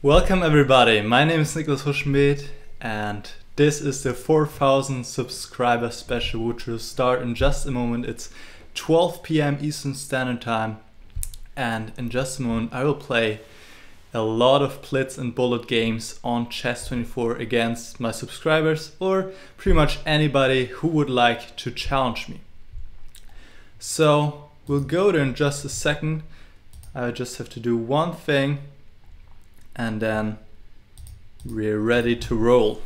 Welcome everybody, my name is Niclas Huschenbeth and this is the 4,000 subscriber special which will start in just a moment. It's 12 PM Eastern Standard Time and in just a moment I will play a lot of Blitz and bullet games on Chess24 against my subscribers or pretty much anybody who would like to challenge me. So we'll go there in just a second. I just have to do one thing and then we're ready to roll.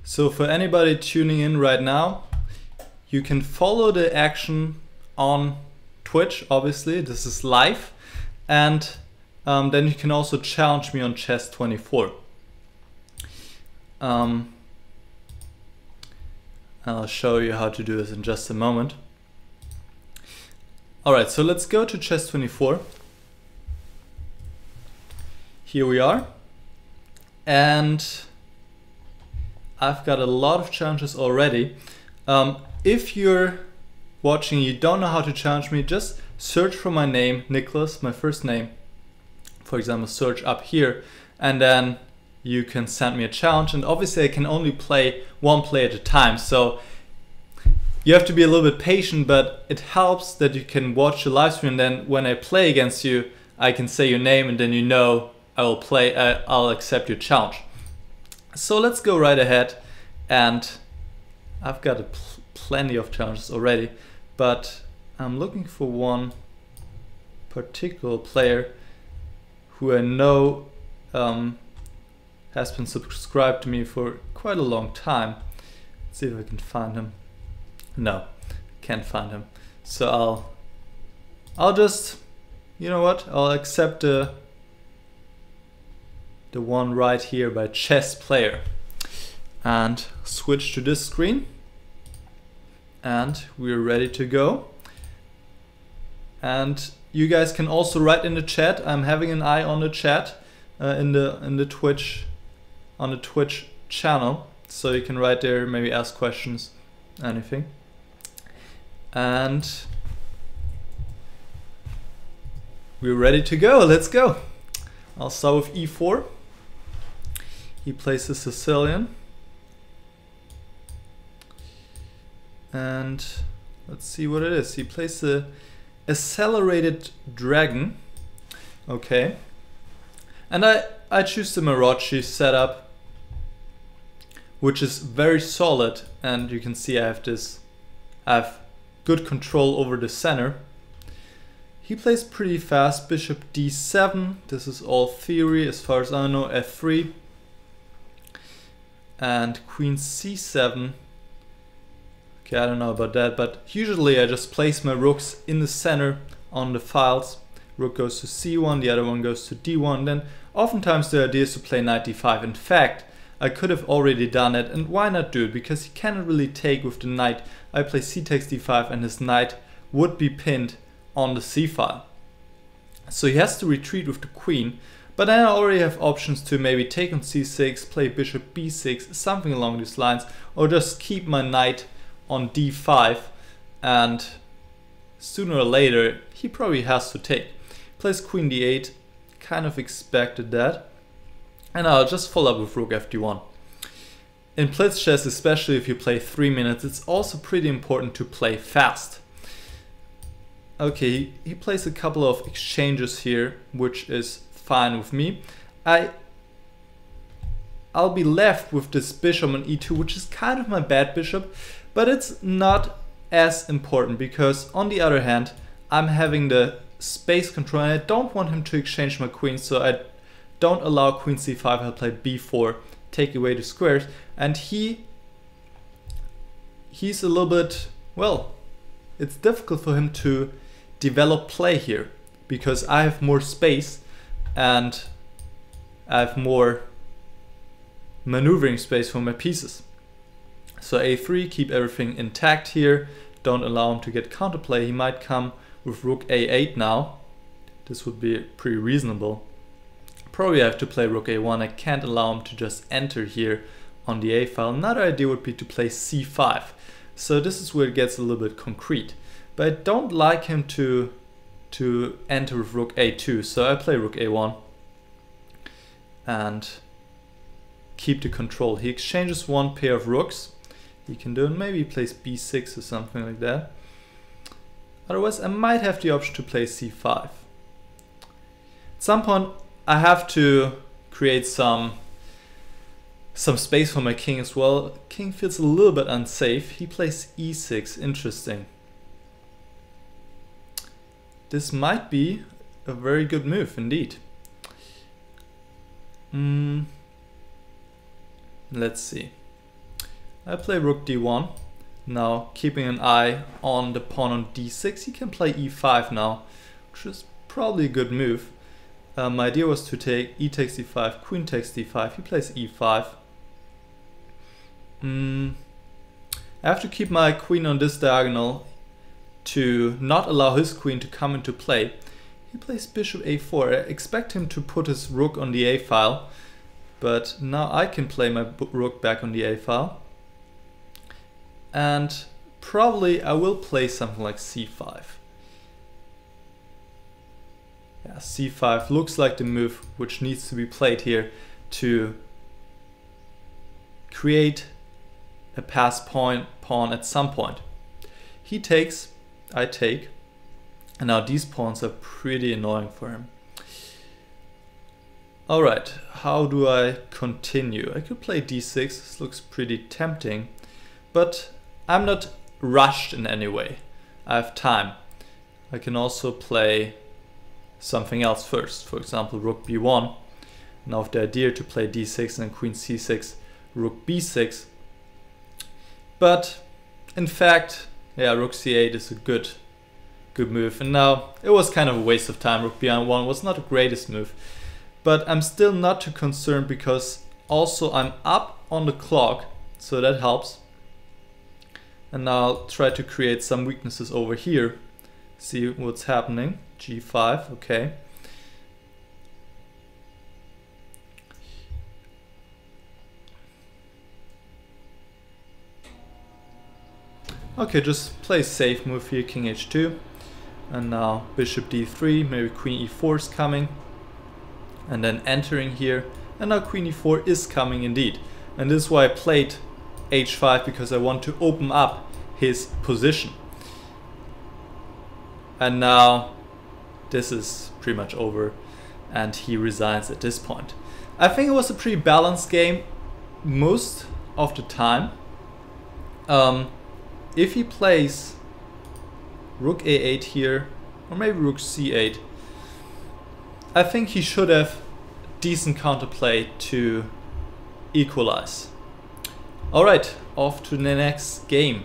So for anybody tuning in right now, you can follow the action on Twitch, obviously, this is live, and then you can also challenge me on Chess24. I'll show you how to do this in just a moment. Alright, so let's go to Chess24. Here we are, and I've got a lot of challenges already. If you're watching, you don't know how to challenge me, just search for my name, Niclas, my first name. For example, search up here, and then you can send me a challenge. And obviously I can only play one play at a time, so you have to be a little bit patient, but it helps that you can watch the live stream, and then when I play against you, I can say your name and then you know I'll accept your challenge. So let's go right ahead, and I've got plenty of challenges already, but I'm looking for one particular player who I know has been subscribed to me for quite a long time. Let's see if I can find him. No, can't find him. So I'll just, you know what? I'll accept the one right here by chess player and switch to this screen, and we're ready to go. And you guys can also write in the chat. I'm having an eye on the chat in the Twitch, on the Twitch channel, so you can write there, maybe ask questions, anything. And we're ready to go. Let's go. I'll start with e4. He plays the Sicilian, and let's see what it is. He plays the accelerated dragon. Okay, and I choose the Marocci setup, which is very solid, and you can see I have good control over the center. He plays pretty fast. Bishop d7. This is all theory as far as I know. f3 and queen c7. Okay, I don't know about that, but usually I just place my rooks in the center on the files. Rook goes to c1, the other one goes to d1. Then oftentimes the idea is to play knight d5. In fact, I could have already done it, and why not do it? Because he cannot really take with the knight. I play c takes d5 and his knight would be pinned on the c file. So he has to retreat with the queen, but then I already have options to maybe take on c6, play bishop b6, something along these lines, or just keep my knight on d5, and sooner or later he probably has to take. Plays queen d8, kind of expected that, and I'll just follow up with rook fd1. In Blitz chess, especially if you play 3 minutes, it's also pretty important to play fast. Okay, he plays a couple of exchanges here, which is fine with me. I'll be left with this bishop on e2, which is kind of my bad bishop, but it's not as important because on the other hand, I'm having the space control and I don't want him to exchange my queen, so I don't allow queen c5. I'll play b4, take away the squares, and he's a little bit, well, it's difficult for him to develop play here because I have more space and I have more maneuvering space for my pieces. So a3, keep everything intact here, don't allow him to get counterplay. He might come with rook a8 now. This would be pretty reasonable. Probably I have to play rook a1. I can't allow him to just enter here on the a file. Another idea would be to play c5. So this is where it gets a little bit concrete. But I don't like him to to enter with rook a2. So I play rook a1 and keep the control. He exchanges one pair of rooks. He can do it. Maybe he plays b6 or something like that. Otherwise, I might have the option to play c5. At some point, I have to create some space for my king as well. King feels a little bit unsafe. He plays e6. Interesting. This might be a very good move indeed. Let's see. I play rook d1. Now keeping an eye on the pawn on d6. He can play e5 now, which is probably a good move. My idea was to take e takes d5, queen takes d5. He plays e5. I have to keep my queen on this diagonal to not allow his queen to come into play. He plays bishop a4. I expect him to put his rook on the a file, but now I can play my rook back on the a file. And probably I will play something like c5. Yeah, c5 looks like the move which needs to be played here to create a pass pawn at some point. He takes, I take, and now these pawns are pretty annoying for him. Alright, how do I continue? I could play d6, this looks pretty tempting, but I'm not rushed in any way. I have time. I can also play something else first, for example rook b1. Now with the idea to play d6 and then queen c6, rook b6. But in fact, yeah, rook c8 is a good move. And now it was kind of a waste of time. Rook b1 was not the greatest move, but I'm still not too concerned because also I'm up on the clock, so that helps. And now I'll try to create some weaknesses over here. See what's happening. g5, okay. Okay, just play safe move here, king h2. And now bishop d3, maybe queen e4 is coming. And then entering here. And now queen e4 is coming indeed. And this is why I played h5, because I want to open up his position. And now this is pretty much over and he resigns at this point. I think it was a pretty balanced game most of the time. If he plays rook a8 here, or maybe rook c8, I think he should have decent counterplay to equalize. Alright, off to the next game.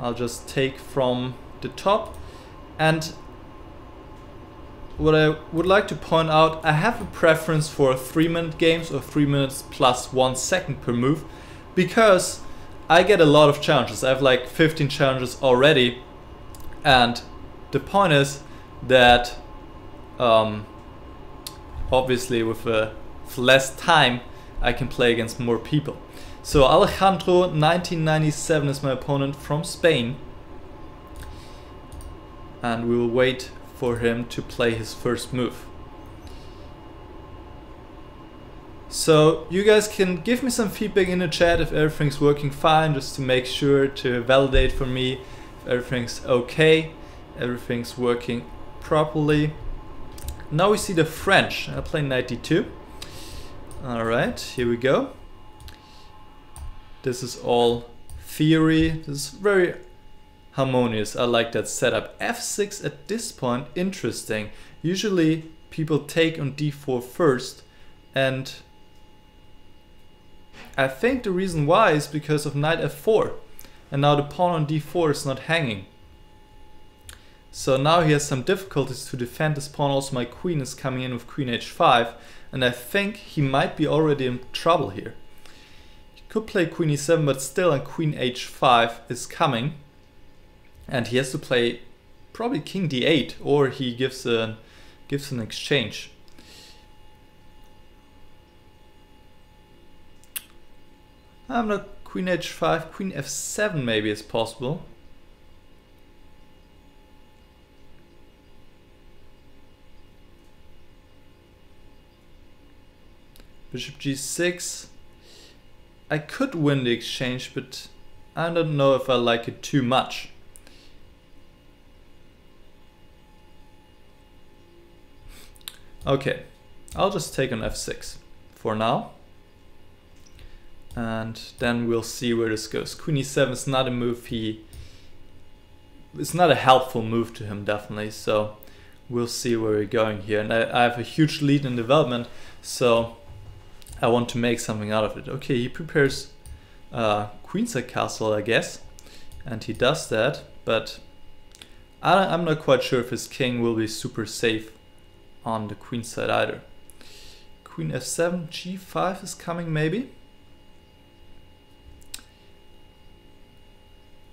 I'll just take from the top, and what I would like to point out, I have a preference for 3-minute games or 3 minutes plus 1 second per move, because I get a lot of challenges. I have like 15 challenges already, and the point is that obviously with less time I can play against more people. So Alejandro 1997 is my opponent from Spain, and we will wait for him to play his first move. So you guys can give me some feedback in the chat if everything's working fine, just to make sure to validate for me if everything's okay, everything's working properly. Now we see the French. I play knight d2. Alright, here we go. This is all theory. This is very harmonious. I like that setup. f6 at this point, interesting. Usually people take on d4 first, and I think the reason why is because of knight f4. And now the pawn on d4 is not hanging. So now he has some difficulties to defend this pawn. Also my queen is coming in with queen h5, and I think he might be already in trouble here. He could play queen e7, but still, and queen h5 is coming. And he has to play probably king d8, or he gives an exchange. I'm not queen h5, queen f7 maybe is possible. Bishop g6. I could win the exchange, but I don't know if I like it too much. Okay, I'll just take on f6 for now. And then we'll see where this goes. Queen e7 is not a move it's not a helpful move to him, definitely. So we'll see where we're going here. And I have a huge lead in development, so I want to make something out of it. Okay, he prepares queenside castle, I guess. And he does that, but I'm not quite sure if his king will be super safe on the queenside either. Queen f7, g5 is coming maybe.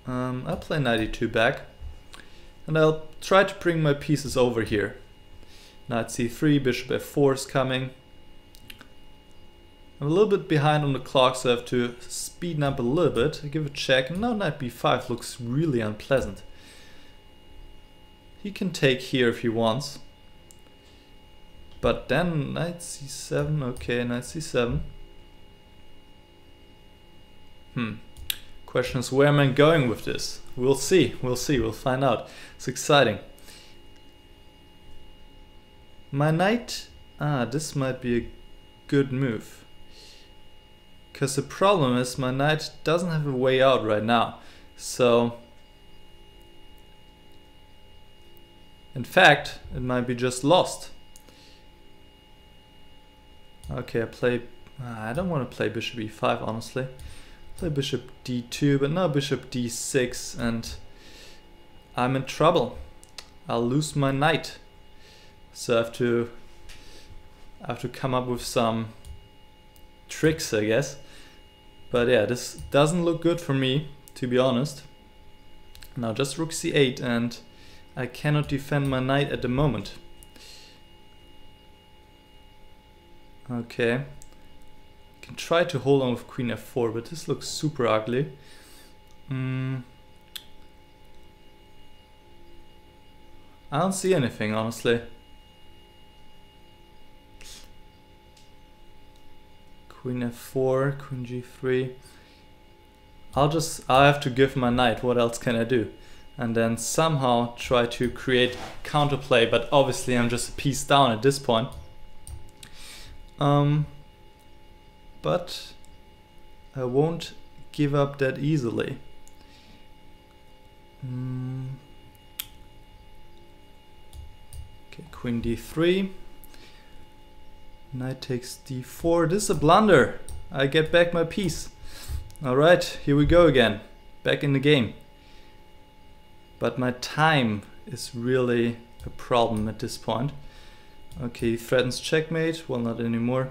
I'll play knight e2 back, and I'll try to bring my pieces over here. Knight c3, bishop f4 is coming. I'm a little bit behind on the clock, so I have to speed up a little bit. I give a check, and now knight b5 looks really unpleasant. He can take here if he wants. But then knight c7, okay, knight c7. Question is, where am I going with this? We'll see, we'll find out. It's exciting. My knight, this might be a good move. Because the problem is my knight doesn't have a way out right now. So, in fact, it might be just lost. Okay, I don't want to play bishop e5, honestly. Play bishop d2, but now bishop d6, and I'm in trouble. I'll lose my knight. So I have to come up with some tricks, I guess. But yeah, this doesn't look good for me, to be honest. Now just rook c8, and I cannot defend my knight at the moment. Okay. Can try to hold on with queen f4, but this looks super ugly. I don't see anything, honestly. Queen f4, queen g3. I'll have to give my knight. What else can I do? And then somehow try to create counterplay, but obviously I'm just a piece down at this point. But I won't give up that easily. Okay, queen d3. Knight takes d4. This is a blunder. I get back my piece. Alright, here we go again. Back in the game. But my time is really a problem at this point. Okay, he threatens checkmate. Well, not anymore.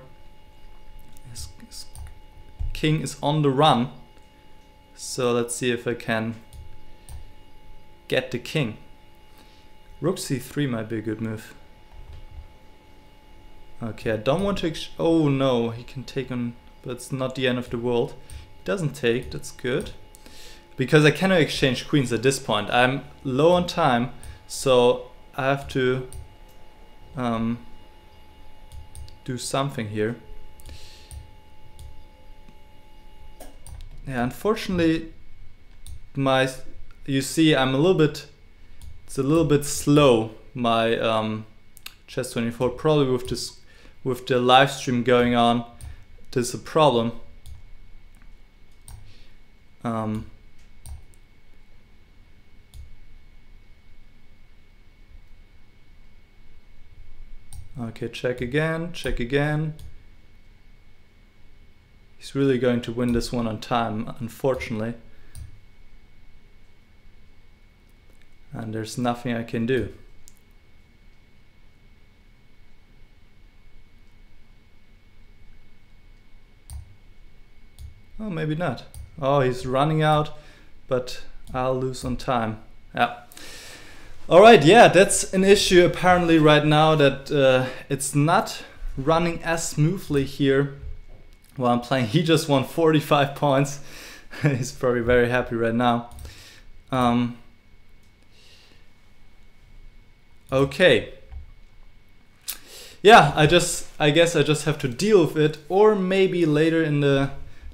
His king is on the run. So let's see if I can get the king. Rook c3 might be a good move. Okay, I don't want to... Oh no, he can take on... But it's not the end of the world. He doesn't take, that's good. Because I cannot exchange queens at this point. I'm low on time, so I have to do something here. Yeah, unfortunately, you see, I'm a little bit... It's a little bit slow, my Chess24, probably with the live stream going on. There's a problem. Okay, check again, check again. He's really going to win this one on time, unfortunately. And there's nothing I can do. Oh, maybe not. Oh, he's running out, but I'll lose on time. Yeah. Alright, yeah, that's an issue apparently right now, that it's not running as smoothly here while I'm playing. He just won 45 points. He's probably very happy right now. Okay. yeah, I guess I just have to deal with it, or maybe later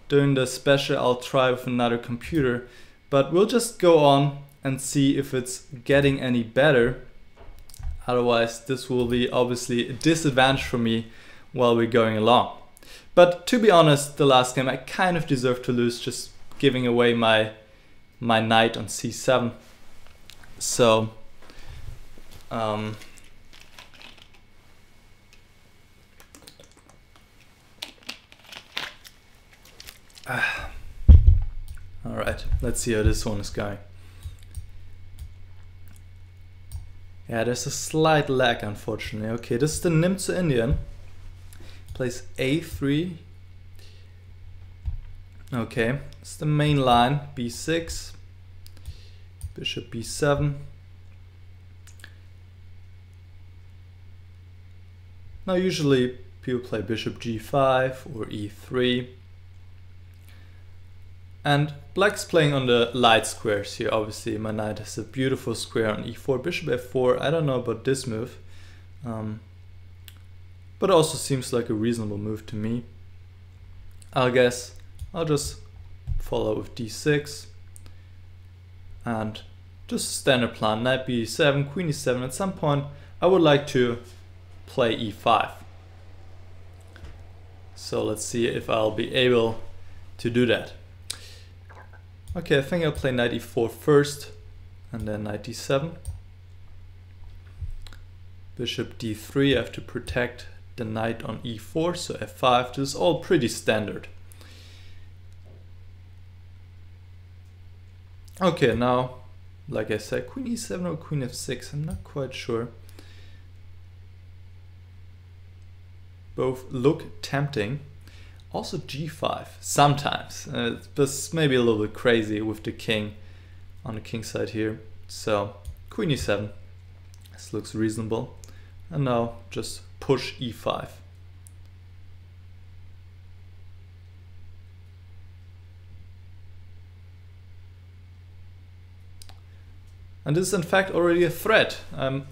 during the special I'll try with another computer. But we'll just go on and see if it's getting any better. Otherwise, this will be obviously a disadvantage for me while we're going along. But to be honest, the last game I kind of deserved to lose, just giving away my knight on c7. So, alright, let's see how this one is going. Yeah, there's a slight lag, unfortunately. Okay, this is the Nim to Indian. Plays a3. Okay, it's the main line. b6, bishop b7. Now usually people play bishop g5 or e3. And black's playing on the light squares here. Obviously my knight has a beautiful square on e4, bishop f4. I don't know about this move, but also seems like a reasonable move to me. I guess I'll just follow with d6 and just standard plan, knight b7, queen e7. At some point I would like to play e5. So let's see if I'll be able to do that. Okay, I think I'll play knight e4 first, and then knight d7. Bishop d3, I have to protect the knight on e4, so f5. This is all pretty standard. Okay, now, like I said, queen e7 or queen f6, I'm not quite sure. Both look tempting. Also g5 sometimes, but maybe a little bit crazy with the king on the king side here. So queen e7, this looks reasonable. And now just push e5. And this is in fact already a threat. I'm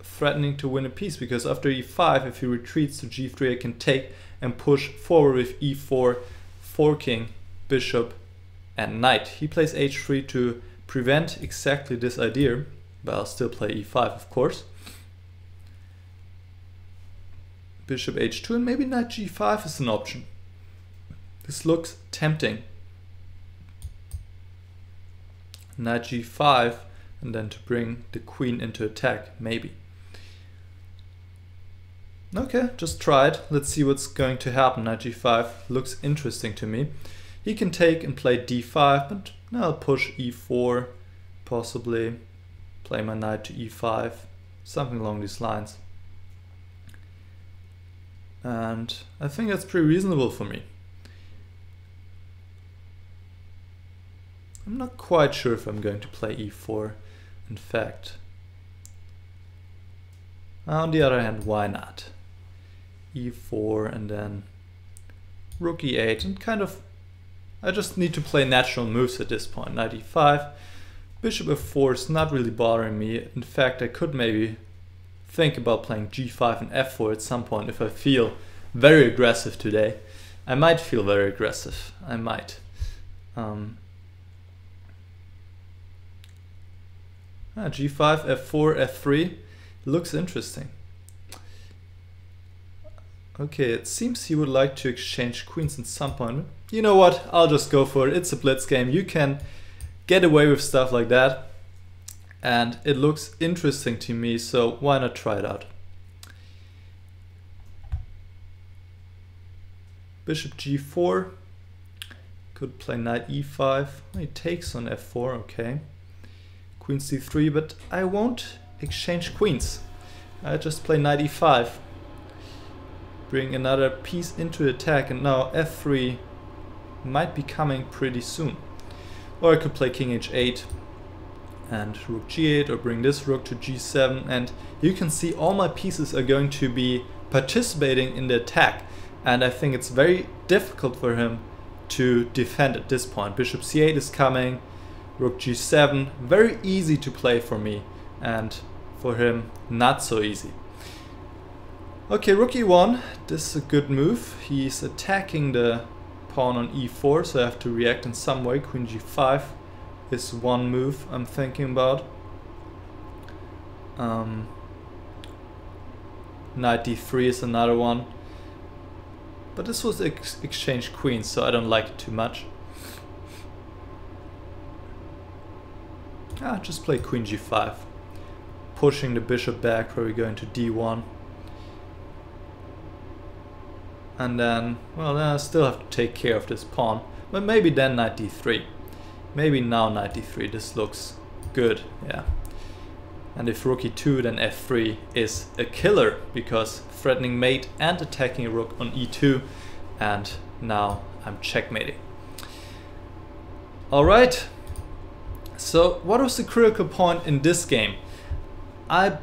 threatening to win a piece, because after e5, if he retreats to g3, I can take and push forward with e4, forking bishop and knight. He plays h3 to prevent exactly this idea, but I'll still play e5, of course. Bishop h2, and maybe knight g5 is an option. This looks tempting. Knight g5, and then to bring the queen into attack, maybe. Okay, just try it. Let's see what's going to happen. Knight g5 looks interesting to me. He can take and play d5, but now I'll push e4, possibly play my knight to e5, something along these lines. And I think that's pretty reasonable for me. I'm not quite sure if I'm going to play e4, in fact. On the other hand, why not? e4 and then rook e8, and kind of, I just need to play natural moves at this point. Knight e5, bishop f4 is not really bothering me. In fact, I could maybe think about playing g5 and f4 at some point if I feel very aggressive today. I might feel very aggressive, I might. G5, f4, f3 looks interesting. Okay, it seems he would like to exchange queens at some point. You know what, I'll just go for it. It's a blitz game. You can get away with stuff like that. And it looks interesting to me, so why not try it out? Bishop g4. Could play knight e5. He takes on f4, okay. Queen c3, but I won't exchange queens. I just play knight e5. Bring another piece into attack, and now f3 might be coming pretty soon. Or I could play king h8 and rook g8, or bring this rook to g7, and you can see all my pieces are going to be participating in the attack, and I think it's very difficult for him to defend at this point. Bishop c8 is coming, rook g7, very easy to play for me, and for him not so easy. Okay, rook e1. This is a good move. He's attacking the pawn on e4, so I have to react in some way. Queen g5 is one move I'm thinking about. Knight d3 is another one. But this was exchange queens, so I don't like it too much. Just play queen g5. Pushing the bishop back, probably going to d1. And then, well, then I still have to take care of this pawn. But maybe then knight d3. Maybe now knight d3. This looks good, yeah. And if rook e2, then f3 is a killer, because threatening mate and attacking a rook on e2. And now I'm checkmating. Alright. So what was the critical point in this game? I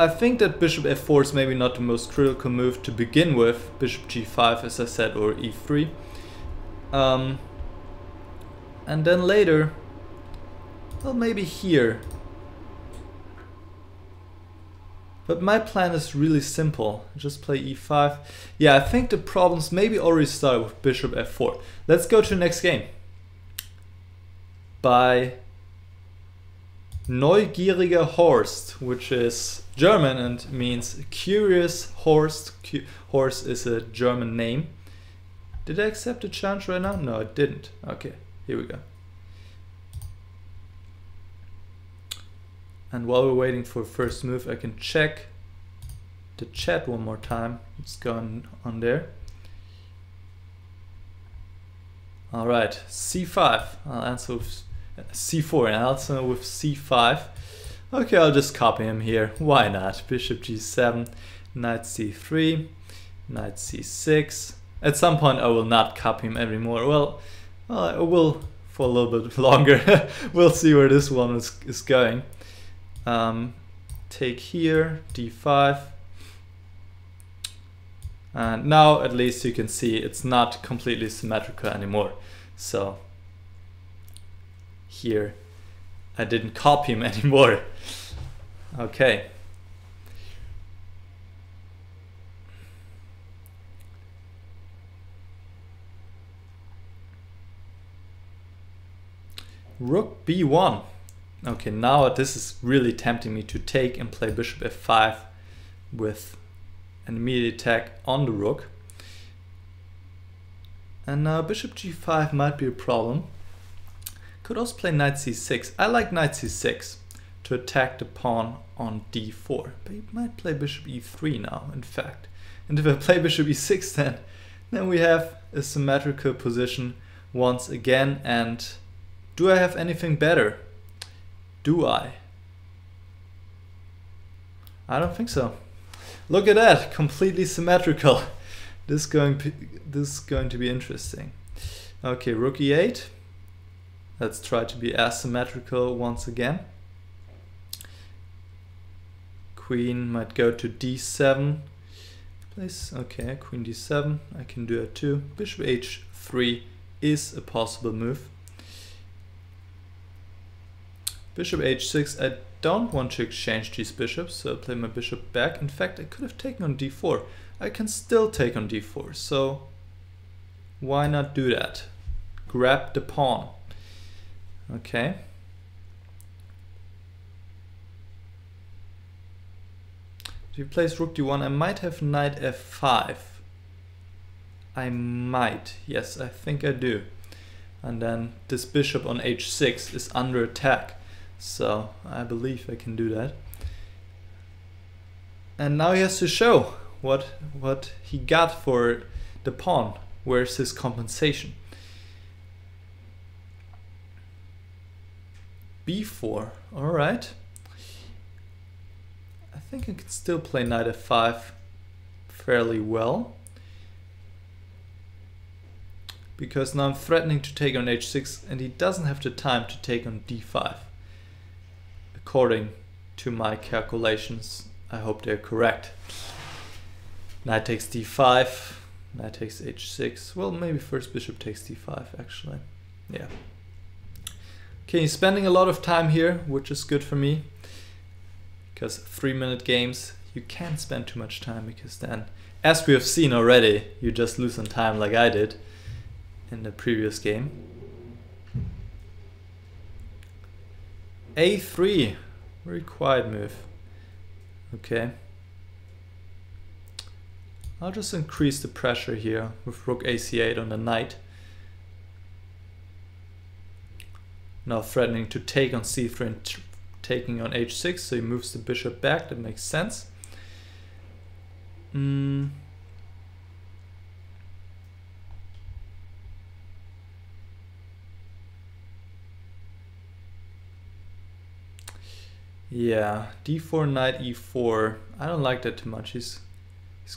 think that bishop f4 is maybe not the most critical move to begin with. Bishop g5, as I said, or e3. And then later, well, maybe here. But my plan is really simple. Just play e5. Yeah, I think the problems maybe already started with bishop f4. Let's go to the next game. By Neugieriger.Horst, which is German and means curious Horst. Horst is a German name. Did I accept the challenge right now? No, I didn't. Okay, here we go. And while we're waiting for first move, I can check the chat one more time. What's going on there? All right, c5. I'll answer with c4 and I'll answer with c5. Okay, I'll just copy him here. Why not? Bishop g7, knight c3, knight c6. At some point I will not copy him anymore. Well, I will for a little bit longer. We'll see where this one is going. Take here, d5. And now at least you can see it's not completely symmetrical anymore. So here I didn't copy him anymore. Okay. Rook b1. Okay, now this is really tempting me to take and play bishop f5 with an immediate attack on the rook. And now bishop g5 might be a problem. Could also play knight c6. I like knight c6 to attack the pawn on d4. But you might play bishop e3 now, in fact. And if I play bishop e6 then we have a symmetrical position once again. And do I have anything better? Do I? I don't think so. Look at that, completely symmetrical. This is going to be interesting. Okay, rook e8. Let's try to be asymmetrical once again. Queen might go to d7. Place, okay, queen d7. I can do it too. Bishop h3 is a possible move. Bishop h6. I don't want to exchange these bishops, so I play my bishop back. In fact, I could have taken on d4. I can still take on d4, so why not do that? Grab the pawn. Okay. If you place rook d1, I might have knight f5. I might. Yes, I think I do. And then this bishop on h6 is under attack. So I believe I can do that. And now he has to show what he got for the pawn. Where's his compensation? b4. Alright. I think I can still play knight f5 fairly well. Because now I'm threatening to take on h6 and he doesn't have the time to take on d5. According to my calculations, I hope they're correct. Knight takes d5, knight takes h6. Well, maybe first bishop takes d5 actually. Yeah. Okay, he's spending a lot of time here, which is good for me. Because 3-minute games, you can't spend too much time, because then, as we have seen already, you just lose on time like I did in the previous game. A3, very quiet move. Okay. I'll just increase the pressure here with rook AC8 on the knight. Now threatening to take on C3 and taking on H6, so he moves the bishop back, that makes sense. Yeah, D4, knight E4. I don't like that too much. He's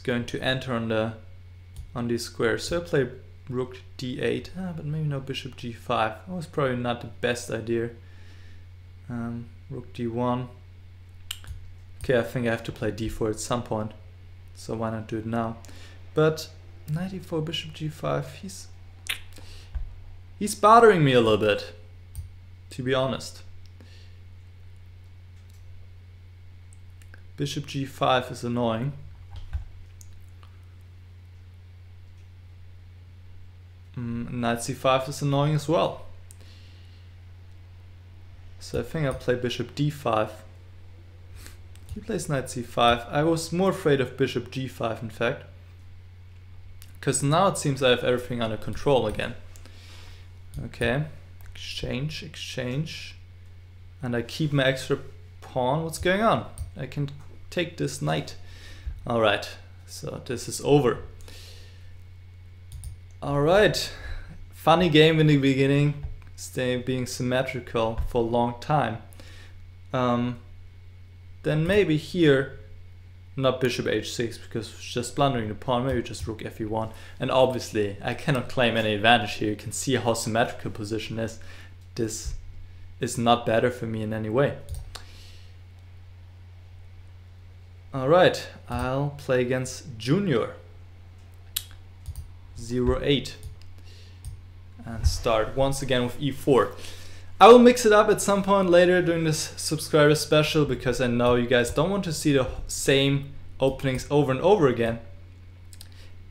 going to enter on these squares. So I play rook D8, but maybe no bishop G5. That was probably not the best idea. Rook D1. Okay, I think I have to play D4 at some point, so why not do it now? But knight E4, bishop G5. He's bothering me a little bit, to be honest. Bishop G5 is annoying. Knight C5 is annoying as well. So I think I'll play bishop D5. He plays knight C5. I was more afraid of bishop G5 in fact, because now it seems I have everything under control again. Okay, exchange, exchange. And I keep my extra pawn. What's going on? I can take this knight. Alright, so this is over. Alright, funny game in the beginning, being symmetrical for a long time. Then maybe here, not bishop h6 because it's just blundering the pawn, maybe just rook fe1. And obviously I cannot claim any advantage here. You can see how symmetrical position is. This is not better for me in any way. Alright, I'll play against Junior. 0-8 and start once again with e4. I will mix it up at some point later during this subscriber special, because I know you guys don't want to see the same openings over and over again.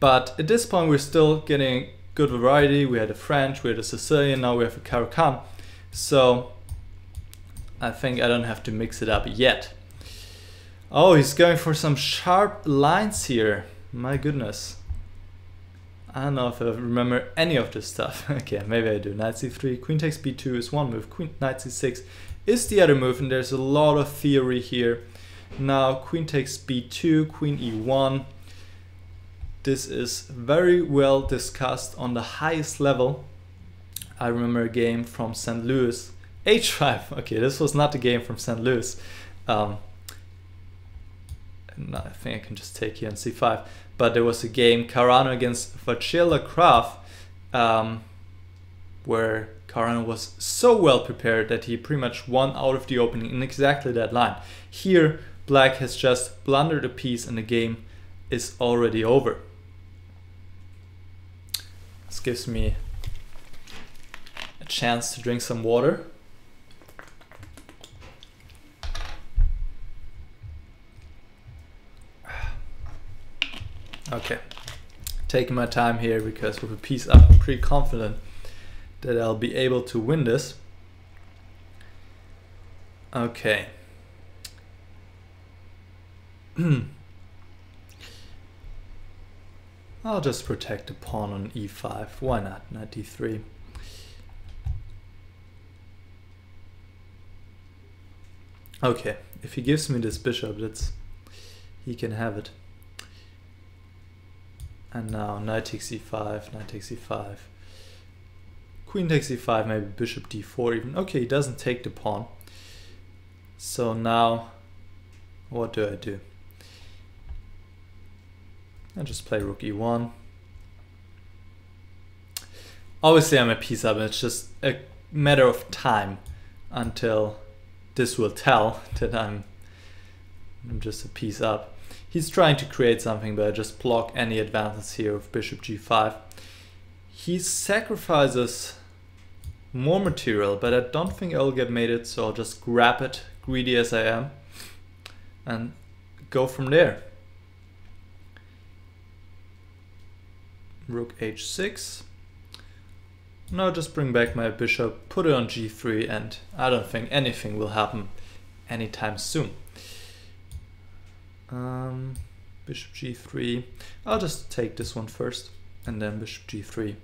But at this point we're still getting good variety. We had a French, we had a Sicilian, now we have a Caro-Kann. So I think I don't have to mix it up yet. Oh, he's going for some sharp lines here. My goodness. I don't know if I remember any of this stuff. Okay, maybe I do. Knight c3, queen takes b2 is one move, knight c6 is the other move, and there's a lot of theory here. Now queen takes b2, queen e1. This is very well discussed on the highest level. I remember a game from St. Louis, h5. Okay, this was not the game from St. Louis. No, I think I can just take here on c5. But there was a game, Carano against Václav, where Carano was so well prepared that he pretty much won out of the opening in exactly that line. Here, black has just blundered a piece and the game is already over. This gives me a chance to drink some water. Okay, taking my time here because with a piece up I'm pretty confident that I'll be able to win this. Okay. I'll just protect the pawn on e5. Why not? Knight d3. Okay, if he gives me this bishop, he can have it. And now knight takes e5, knight takes e5. Queen takes e5, maybe bishop d4 even. Okay, he doesn't take the pawn. So now, what do I do? I just play rook e1. Obviously I'm a piece up, and it's just a matter of time until this will tell that I'm just a piece up. He's trying to create something, but I just block any advances here with bishop g5. He sacrifices more material, but I don't think I'll get mated, so I'll just grab it, greedy as I am, and go from there. Rook h6. Now just bring back my bishop, put it on g3, and I don't think anything will happen anytime soon. Bishop g3. I'll just take this one first, and then bishop g3.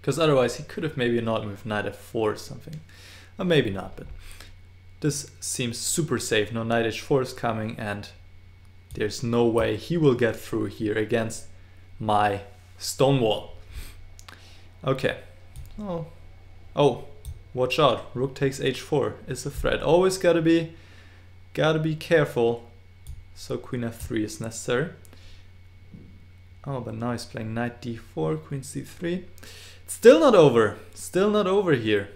Because otherwise he could have maybe not moved knight f4 or something. Or maybe not, but this seems super safe. No knight h4 is coming, and there's no way he will get through here against my stone wall. Okay. Oh, watch out. Rook takes h4 is a threat. Always gotta be careful. So queen f3 is necessary. Oh, but now he's playing knight d4, queen c3. It's still not over. Still not over here.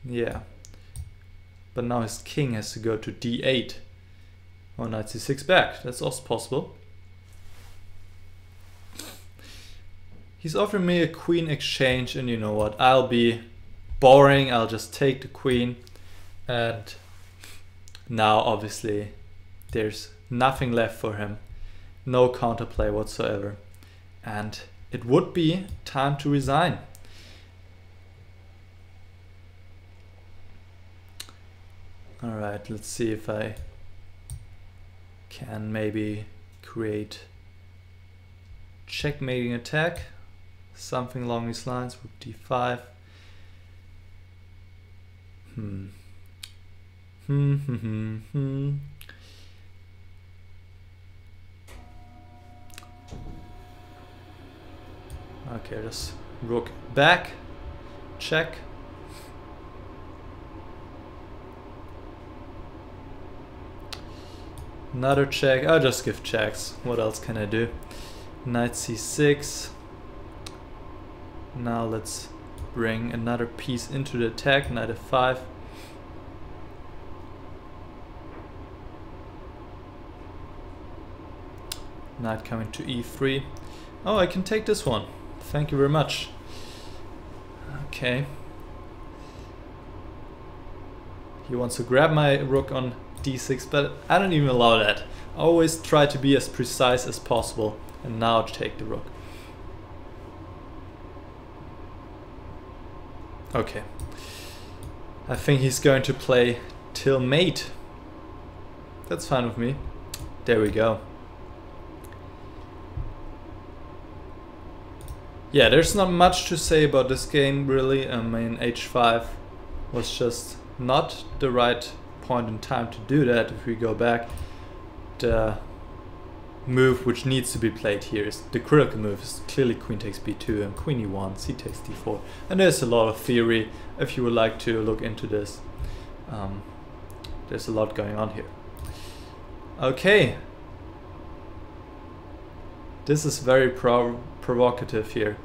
Yeah. But now his king has to go to d8. Or knight c6 back. That's also possible. He's offering me a queen exchange, and you know what? I'll be boring. I'll just take the queen. And now obviously there's nothing left for him. No counterplay whatsoever. And it would be time to resign. Alright, let's see if I can maybe create checkmating attack. Something along these lines. Rook d5. Okay, just rook back, check. Another check. I'll just give checks. What else can I do? Knight c6. Now let's bring another piece into the attack. Knight f5. Knight coming to e3. Oh, I can take this one. Thank you very much. Okay. He wants to grab my rook on d6, but I don't even allow that. I always try to be as precise as possible, and now take the rook. Okay. I think he's going to play till mate. That's fine with me. There we go. Yeah, there's not much to say about this game, really. I mean, h5 was just not the right point in time to do that. If we go back, the move which needs to be played here is the critical move is clearly queen takes b2 and queen e1, c takes d4. And there's a lot of theory if you would like to look into this. There's a lot going on here. Okay. This is very provocative here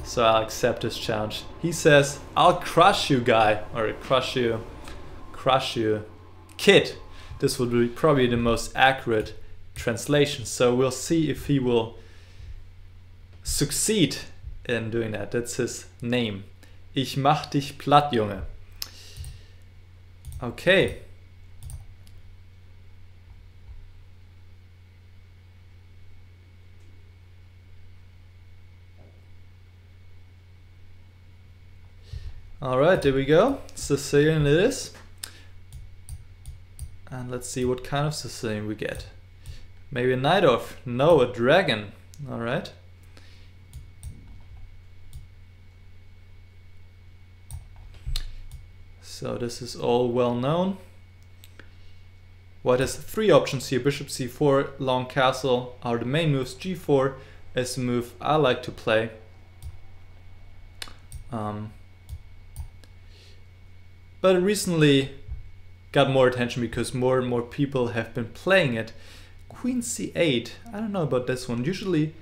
so I'll accept this challenge. He says, I'll crush you, guy, or crush you kid. This would be probably the most accurate translation, so we'll see if he will succeed in doing that. That's his name. IchMachDichPlattJunge. Okay. Alright, there we go. Sicilian it is. And let's see what kind of Sicilian we get. Maybe a knight off. No, a dragon. Alright. So this is all well known. White has three options here. Bishop c4, long castle are the main moves. g4 is the move I like to play. But it recently got more attention because more and more people have been playing it. Queen c8, I don't know about this one. Usually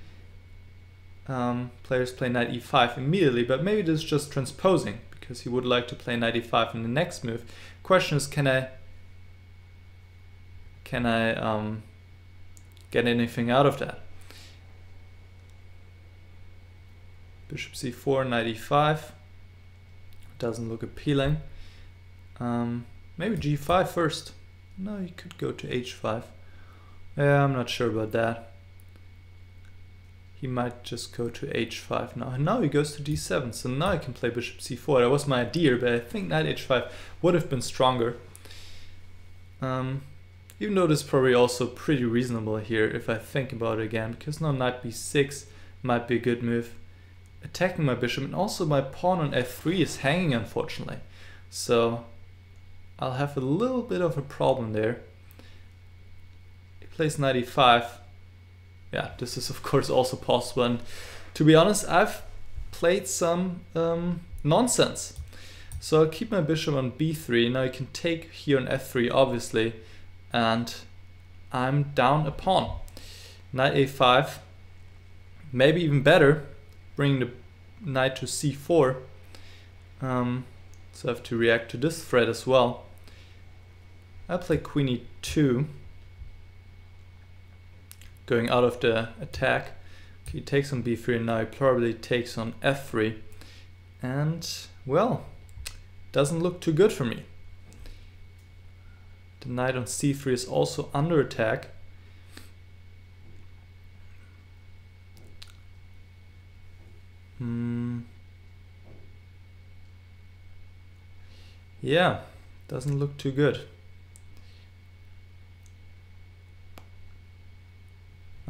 players play knight e5 immediately, but maybe this is just transposing because he would like to play knight e5 in the next move. Question is, can I get anything out of that? Bishop c4, knight e5 doesn't look appealing. Maybe g5 first. No, he could go to h5. Yeah, I'm not sure about that. He might just go to h5 now. And now he goes to d7, so now I can play bishop c4. That was my idea, but I think knight h5 would have been stronger. Even though this is probably also pretty reasonable here if I think about it again, because now knight b6 might be a good move. Attacking my bishop, and also my pawn on f3 is hanging, unfortunately. So I'll have a little bit of a problem there. He plays knight e5. Yeah, this is of course also possible, and to be honest, I've played some nonsense. So I'll keep my bishop on b3. Now you can take here on f3, obviously, and I'm down a pawn. Knight a5, maybe even better, bring the knight to c4. So I have to react to this threat as well. I play queen e2. Going out of the attack. Okay, he takes on b3, and now he probably takes on f3. And, well, doesn't look too good for me. The knight on c3 is also under attack. Yeah, doesn't look too good.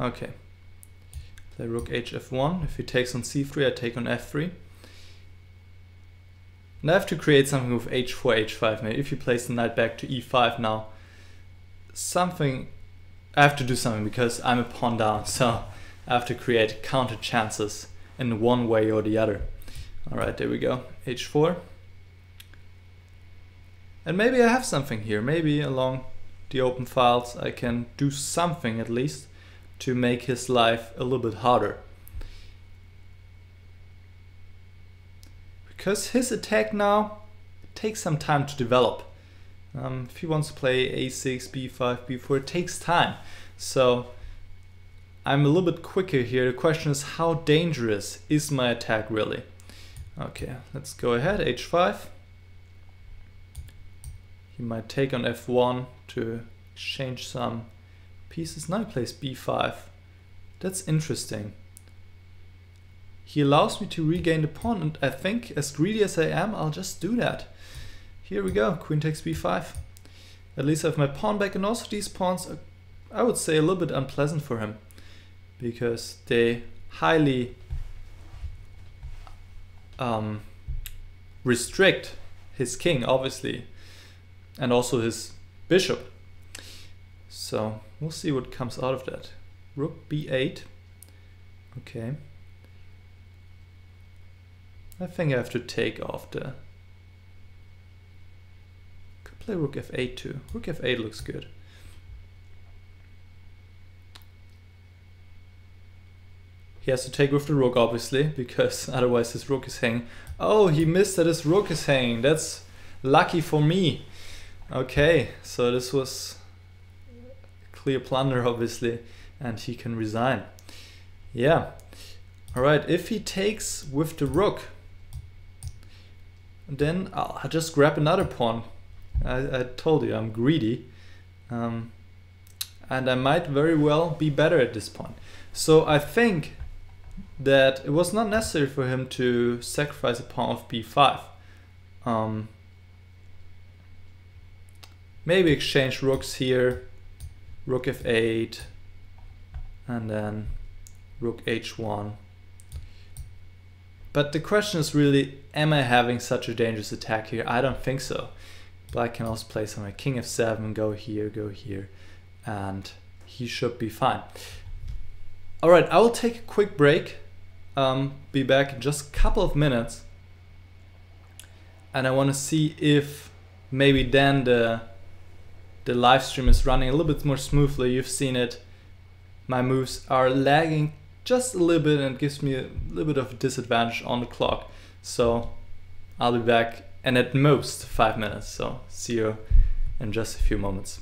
Okay, play rook hf1. If he takes on c3, I take on f3. And I have to create something with h4, h5 maybe. If he plays the knight back to e5 now, I have to do something because I'm a pawn down, so I have to create counter chances in one way or the other. Alright, there we go, h4. And maybe I have something here. Maybe along the open files I can do something at least to make his life a little bit harder. Because his attack now takes some time to develop. If he wants to play a6, b5, b4, it takes time. So I'm a little bit quicker here. The question is, how dangerous is my attack really? Okay, let's go ahead, h5. He might take on f1 to exchange some pieces. Now he plays b5. That's interesting. He allows me to regain the pawn, and I think, as greedy as I am, I'll just do that. Here we go, queen takes b5. At least I have my pawn back, and also these pawns are, I would say, a little bit unpleasant for him, because they highly restrict his king, obviously, and also his bishop. So we'll see what comes out of that. Rook b8. Okay. I think I have to take off the... Could play rook f8 too. Rook f8 looks good. He has to take with the rook, obviously, because otherwise his rook is hanging. Oh, he missed that his rook is hanging. That's lucky for me. Okay, so this was a clear plunder, obviously, and he can resign. Yeah. Alright, if he takes with the rook, then I'll just grab another pawn. I told you, I'm greedy. And I might very well be better at this point. So I think that it was not necessary for him to sacrifice a pawn of b5. Maybe exchange rooks here, rook f8, and then rook h1. But the question is really, am I having such a dangerous attack here? I don't think so. Black can also play somewhere, king f7, go here, and he should be fine. Alright, I will take a quick break, be back in just a couple of minutes, and I want to see if maybe then the live stream is running a little bit more smoothly. You've seen it, my moves are lagging just a little bit, and it gives me a little bit of a disadvantage on the clock. So I'll be back in at most 5 minutes, so see you in just a few moments.